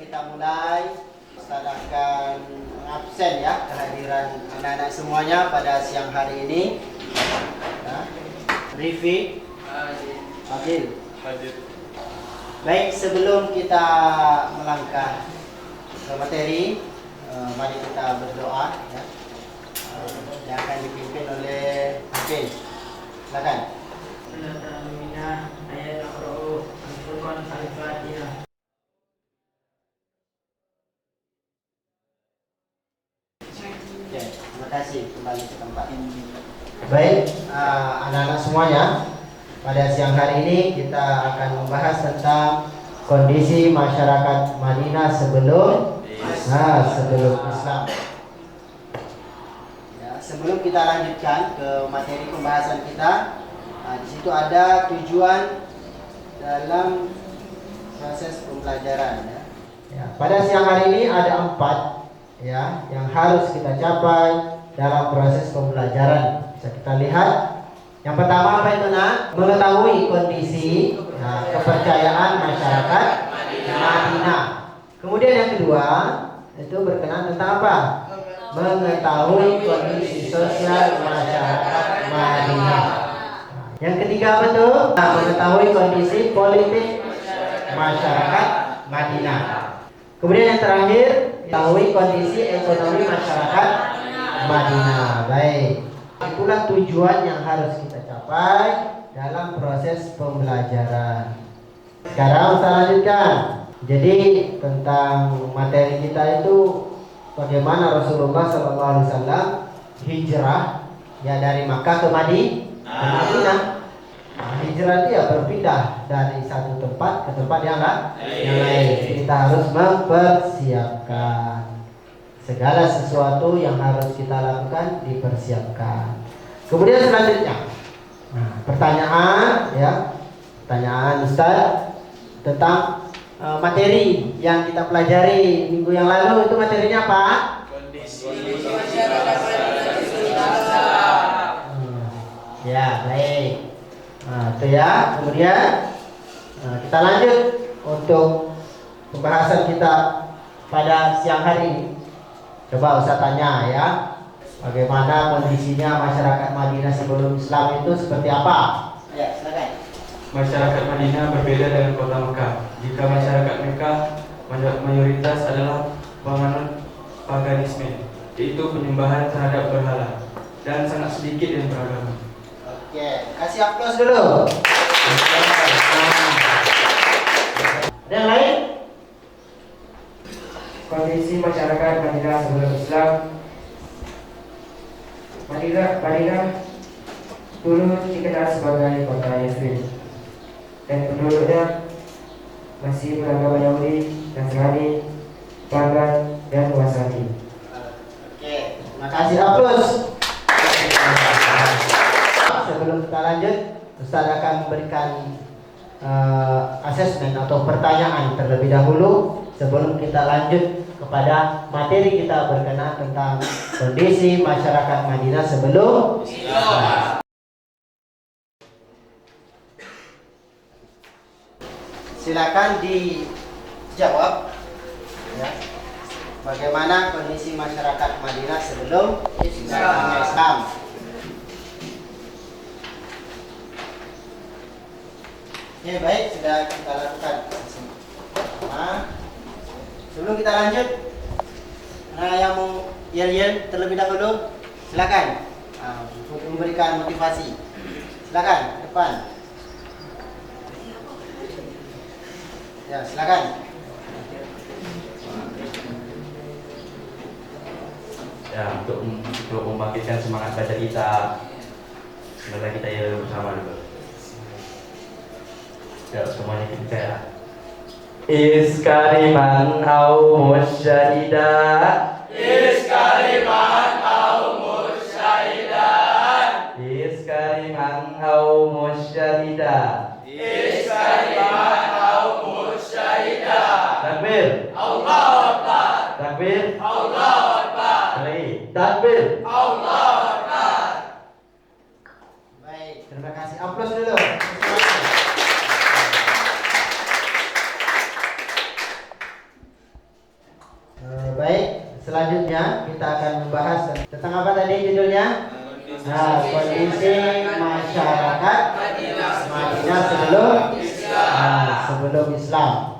kita mulai, Ustaz akan absen ya kehadiran anak-anak semuanya pada siang hari ini. Ya. Rifi, Adil. Hadir. Baik, sebelum kita melangkah ke materi, mari kita berdoa ya. Yang akan dipimpin oleh Hafiz. Silakan. Oke, terima kasih, kembali ke tempat. Baik, anak-anak semuanya, pada siang hari ini kita akan membahas tentang kondisi masyarakat Madinah sebelum Islam. Ya, sebelum kita lanjutkan ke materi pembahasan kita, di situ ada tujuan dalam proses pembelajaran. Ya, pada siang hari ini ada 4 ya yang harus kita capai dalam proses pembelajaran. Bisa kita lihat. Yang pertama apa itu nak? Mengetahui kondisi kepercayaan masyarakat Madinah. Kemudian yang kedua itu berkenaan tentang apa? Mengetahui kondisi sosial masyarakat Madinah. Yang ketiga apa tuh? Mengetahui kondisi politik masyarakat Madinah. Kemudian yang terakhir, mengetahui kondisi ekonomi masyarakat Madinah. Baik. Itulah tujuan yang harus kita capai dalam proses pembelajaran. Sekarang kita lanjutkan. Jadi tentang materi kita itu bagaimana Rasulullah SAW hijrah ya dari Makkah ke Madinah. Hijrah dia berpindah dari satu tempat ke tempat yang lain. Kita harus mempersiapkan segala sesuatu yang harus kita lakukan, dipersiapkan. Kemudian selanjutnya, pertanyaan Ustaz tentang materi yang kita pelajari minggu yang lalu. Itu materinya apa? Kondisi masyarakat Ya, baik. Itu ya. Kemudian kita lanjut untuk pembahasan kita pada siang hari ini. Coba Ustaz tanya ya, bagaimana kondisinya masyarakat Madinah sebelum Islam itu seperti apa? Ya, silakan. Masyarakat Madinah berbeda dengan kota Mekah. Jika masyarakat Mekah mayoritas adalah penganut paganisme, yaitu penyembahan terhadap berhala, dan sangat sedikit yang beragama. Oke, kasih aplaus dulu. Ada yang lain? Kondisi masyarakat Madinah sebelum Islam. Madinah dulu dikenal sebagai kota Yathrib dan penduduknya masih beragama Yahudi, Nasrani, Pagan, dan Wasani. Oke, terima kasih, aplaus. Sebelum kita lanjut, Ustaz akan memberikan asesmen atau pertanyaan terlebih dahulu sebelum kita lanjut kepada materi kita berkenaan tentang kondisi masyarakat Madinah sebelum Islam. Silakan dijawab ya. Bagaimana kondisi masyarakat Madinah sebelum Islam? Ya baik, sudah kita lakukan. Sebelum kita lanjut, yang mau yel-yel terlebih dahulu, silakan untuk memberikan motivasi. Silakan, depan. Ya, silakan. Ya, untuk membangkitkan semangat baca kita, semoga kita ya bersama dulu. Ya, semuanya kita ya. Iskariman au musyahida, Iskariman au musyaidan, iskariman au musyahida, Iskariman au musyaidan. Takbir, Allahu Akbar, takbir, Allahu Akbar, lagi, takbir. Allahu Akbar. Baik, terima kasih. Aplaus dulu. selanjutnya kita akan membahas tentang apa tadi judulnya? Nah, kondisi masyarakat Madinah sebelum Islam.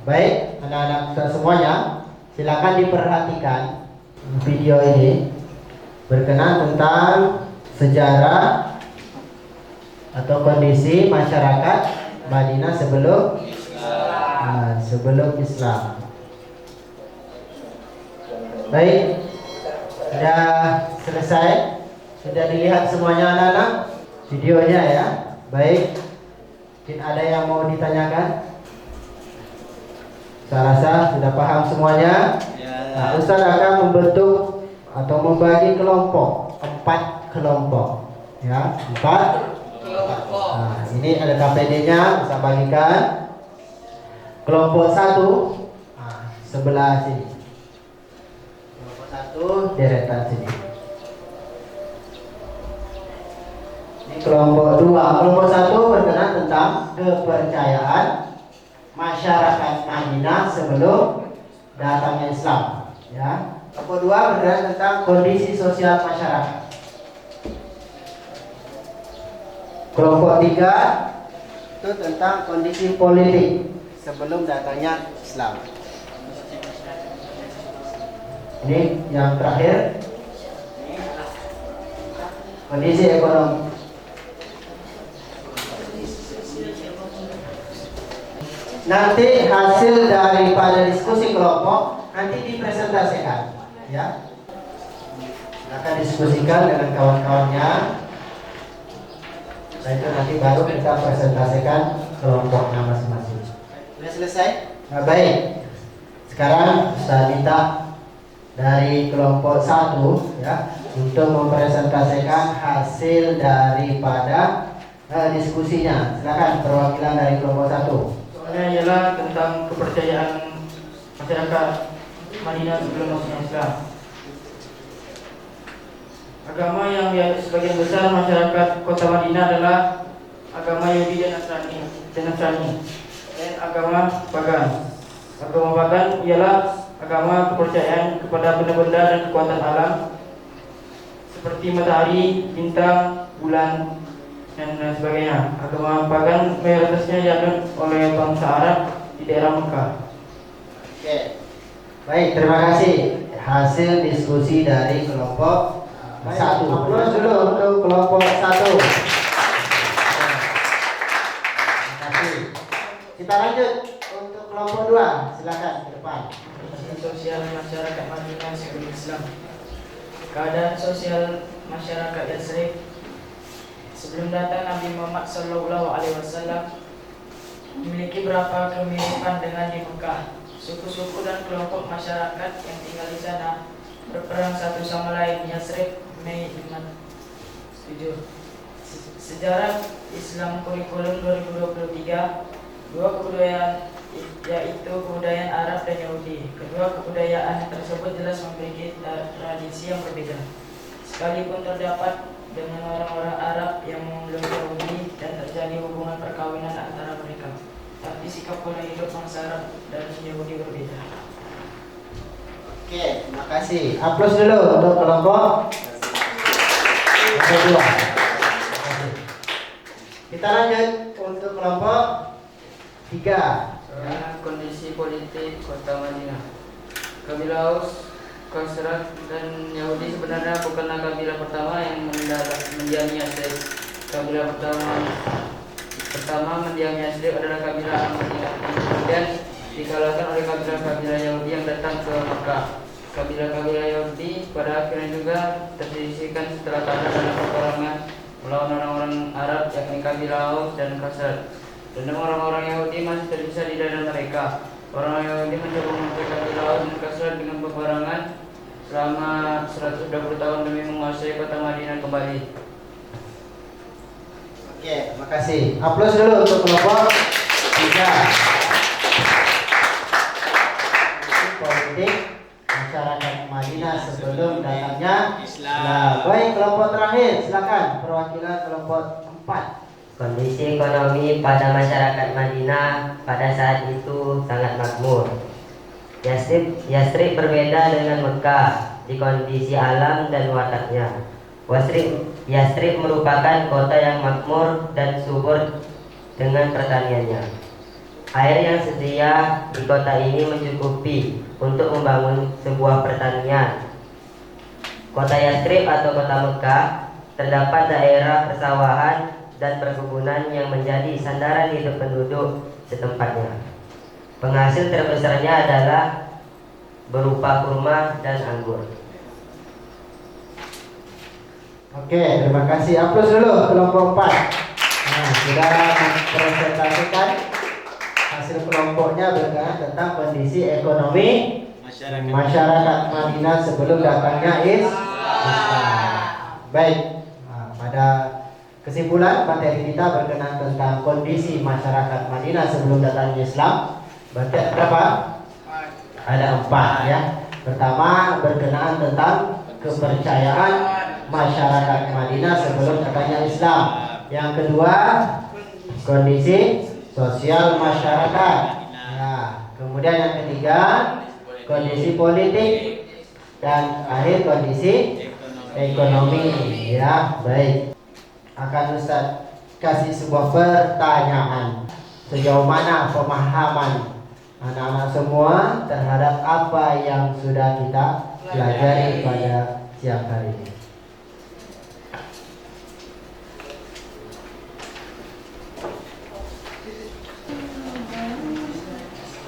Baik, anak-anak semuanya, silakan diperhatikan video ini berkenaan tentang sejarah atau kondisi masyarakat Madinah sebelum Islam. Baik, sudah selesai, sudah dilihat semuanya anak-anak videonya ya. Baik, mungkin ada yang mau ditanyakan? Saya rasa sudah paham semuanya. Nah, Ustaz akan membentuk atau membagi kelompok, 4 kelompok, ya, 4 kelompok. Nah, ini ada KPD-nya, bisa bagikan. Kelompok 1, sebelah sini. Kelompok 1 deretan sini. Ini kelompok 2. Kelompok 1 berkenaan tentang kepercayaan masyarakat Madinah sebelum datangnya Islam, ya. Kelompok 2 berkenaan tentang kondisi sosial masyarakat. Kelompok 3 itu tentang kondisi politik sebelum datangnya Islam. Ini yang terakhir, kondisi ekonomi. Nanti hasil daripada diskusi kelompok nanti dipresentasikan, ya. Akan diskusikan dengan kawan-kawannya. Nah, itu nanti baru kita presentasikan kelompoknya masing-masing. Sudah selesai? Nah, baik. Sekarang saya minta dari kelompok 1 ya untuk mempresentasikan hasil daripada diskusinya. Silakan perwakilan dari kelompok 1. Ialah tentang kepercayaan masyarakat Madinah sebelum masuknya Islam. Agama yang dianut sebagian besar masyarakat kota Madinah adalah agama Yahudi dan Nasrani dan agama pagan. Agama pagan ialah agama kepercayaan kepada benda-benda dan kekuatan alam seperti matahari, bintang, bulan, dan sebagainya. Agama pagan mayoritasnya dianut oleh bangsa Arab di daerah Mekah. Oke. Baik, terima kasih. Hasil diskusi dari kelompok 1. Aplaus dulu untuk kelompok 1. Terima kasih. Kita lanjut untuk kelompok 2. Silakan ke depan. Sosial masyarakat Madinah sebelum Islam. Keadaan sosial masyarakat Yatsrib sebelum datang Nabi Muhammad SAW memiliki beberapa kemiripan dengan di Mekah. Suku-suku dan kelompok masyarakat yang tinggal di sana berperang satu sama lain. Yatsrib, Mei 57. Sejarah Islam Kurikulum 2023. Dua kebudayaan, yaitu kebudayaan Arab dan Yahudi. Kedua kebudayaan tersebut jelas memiliki tradisi yang berbeda. Sekalipun terdapat dengan orang-orang Arab yang memeluk Yahudi dan terjadi hubungan perkawinan antara mereka, tapi sikap pola hidup bangsa Arab dan Yahudi berbeda. Oke, terima kasih. Aplaus dulu untuk kelompok 2. Kita lanjut untuk kelompok 3. Kondisi politik kota Madinah. Kabilah Aus, Khazraj dan Yahudi sebenarnya bukanlah kabilah pertama yang mendiami Yatsrib. Kabilah pertama mendiami Yatsrib adalah kabilah Madinah, kemudian dikalahkan oleh kabilah-kabilah Yahudi yang datang ke Mekah. Kabilah-kabilah Yahudi pada akhirnya juga tersisihkan setelah kalah dalam peperangan melawan orang-orang Arab, yakni kabilah Aus dan Khazraj. Dan orang-orang Yahudi masih tersisa di dada mereka. Orang Yahudi mencoba menguasai kabilah Aus dan Khazraj dengan peperangan selama 120 tahun demi menguasai kota Madinah kembali. Oke, terima kasih. Aplaus dulu untuk kelompok 3. Politik masyarakat Madinah sebelum datangnya Islam. Baik, kelompok terakhir, silakan perwakilan kelompok 4. Kondisi ekonomi pada masyarakat Madinah pada saat itu sangat makmur. Yastrib berbeda dengan Mekah di kondisi alam dan wataknya. Yastrib merupakan kota yang makmur dan subur dengan pertaniannya. Air yang sedia di kota ini mencukupi untuk membangun sebuah pertanian. Kota Yastrib atau kota Mekah terdapat daerah persawahan dan perkebunan yang menjadi sandaran hidup penduduk setempatnya. Penghasil terbesarnya adalah berupa kurma dan anggur. Oke, terima kasih. Aplaus dulu kelompok 4. Nah, sudah mempresentasikan hasil kelompoknya berkaitan tentang kondisi ekonomi masyarakat Madinah sebelum datangnya Islam. Baik, nah, pada kesimpulan materi kita berkenaan tentang kondisi masyarakat Madinah sebelum datangnya Islam. Berarti berapa? Ada 4 ya. Pertama berkenaan tentang kepercayaan masyarakat Madinah sebelum datangnya Islam. Yang kedua, kondisi sosial masyarakat. Nah, kemudian yang ketiga, kondisi politik, dan akhir kondisi ekonomi. Ya, baik. Akan Ustaz kasih sebuah pertanyaan. Sejauh mana pemahaman anak-anak semua terhadap apa yang sudah kita pelajari pada siang hari ini?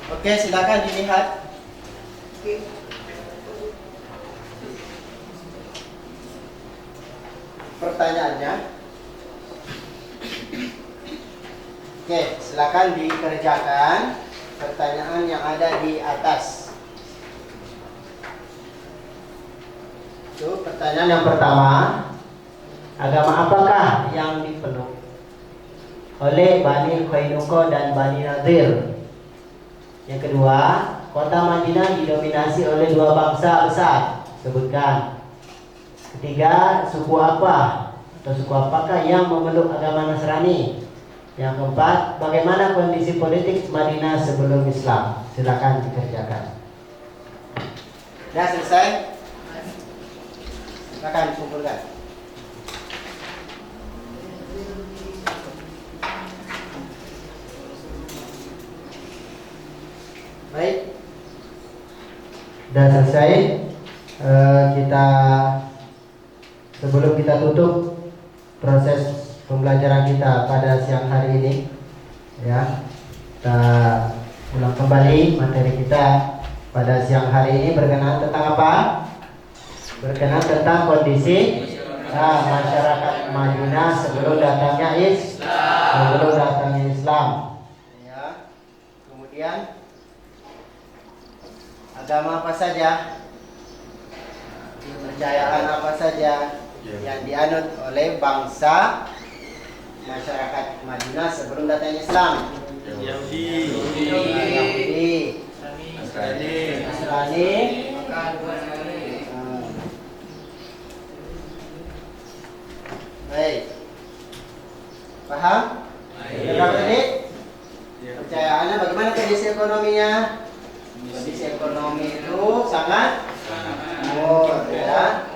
Oke, silakan dilihat. Pertanyaannya. Oke, silakan dikerjakan pertanyaan yang ada di atas. Itu pertanyaan yang pertama. Agama apakah yang dipeluk oleh Bani Qainuqa dan Bani Nadir? Yang kedua, kota Madinah didominasi oleh 2 bangsa besar. Sebutkan. Ketiga, suku apa atau suku apakah yang memeluk agama Nasrani? Yang keempat, bagaimana kondisi politik Madinah sebelum Islam? Silakan dikerjakan. Sudah selesai? Silakan kumpulkan. Baik. Dan selesai. Sebelum kita tutup proses pembelajaran kita pada siang hari ini, ya, kita ulang kembali materi kita pada siang hari ini berkenaan tentang apa? Berkenaan tentang kondisi masyarakat Madinah sebelum datangnya Islam. Ya. Kemudian agama apa saja, kepercayaan apa saja yang dianut oleh bangsa masyarakat Madinah sebelum datangnya Islam. Yahudi, Nasrani. Baik, paham? Berapa tadi? Percayaannya bagaimana kondisi ekonominya? Kondisi ekonomi itu sangat subur, ya.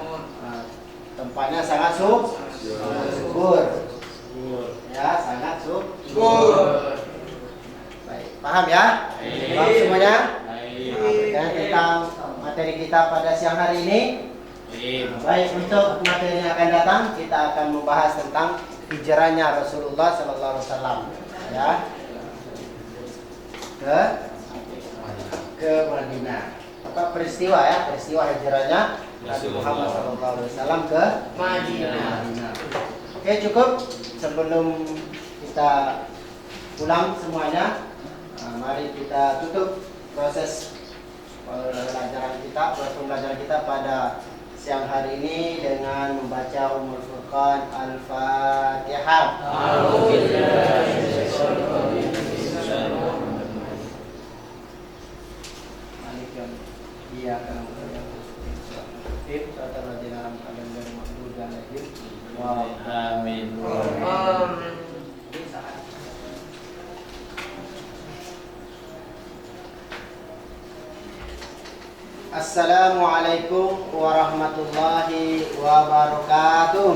Tempatnya sangat subur, ya, sangat subur. Baik, paham ya? Paham semuanya? Berkaitan tentang materi kita pada siang hari ini. Baik, untuk materi yang akan datang kita akan membahas tentang hijrahnya Rasulullah Sallallahu Alaihi Wasallam, ya, ke Madinah. Apa peristiwa ya? Peristiwa hijrahnya Nabi Muhammad Sallallahu Alaihi Wasallam ke Madinah. Oke, cukup. Sebelum kita pulang semuanya, mari kita tutup proses pembelajaran kita pada siang hari ini dengan membaca Ummul Furqan Al-Fatihah. Amin. Assalamualaikum warahmatullahi wabarakatuh.